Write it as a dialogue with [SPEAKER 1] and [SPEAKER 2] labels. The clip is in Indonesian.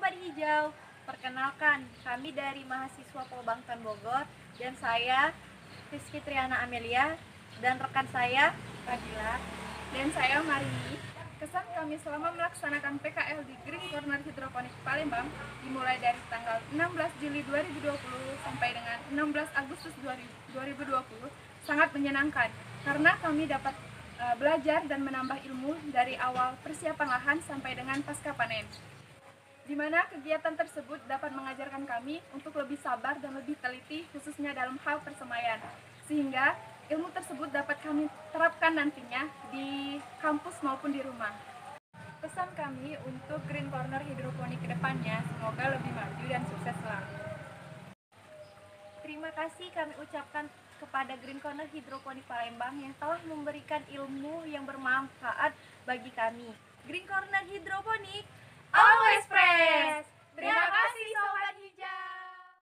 [SPEAKER 1] Padi Hijau. Perkenalkan, kami dari mahasiswa Polbangtan Bogor dan saya Rizky Triana Amelia dan rekan saya Radila dan saya Marini. Kesan kami selama melaksanakan PKL di Green Corner Hidroponik Palembang dimulai dari tanggal 16 Juli 2020 sampai dengan 16 Agustus 2020 sangat menyenangkan karena kami dapat belajar dan menambah ilmu dari awal persiapan lahan sampai dengan pasca panen. Di mana kegiatan tersebut dapat mengajarkan kami untuk lebih sabar dan lebih teliti khususnya dalam hal persemaian. Sehingga ilmu tersebut dapat kami terapkan nantinya di kampus maupun di rumah. Pesan kami untuk Green Corner Hidroponik ke depannya semoga lebih maju dan sukses selalu. Terima kasih kami ucapkan kepada Green Corner Hidroponik Palembang yang telah memberikan ilmu yang bermanfaat bagi kami. Green Corner Hidroponik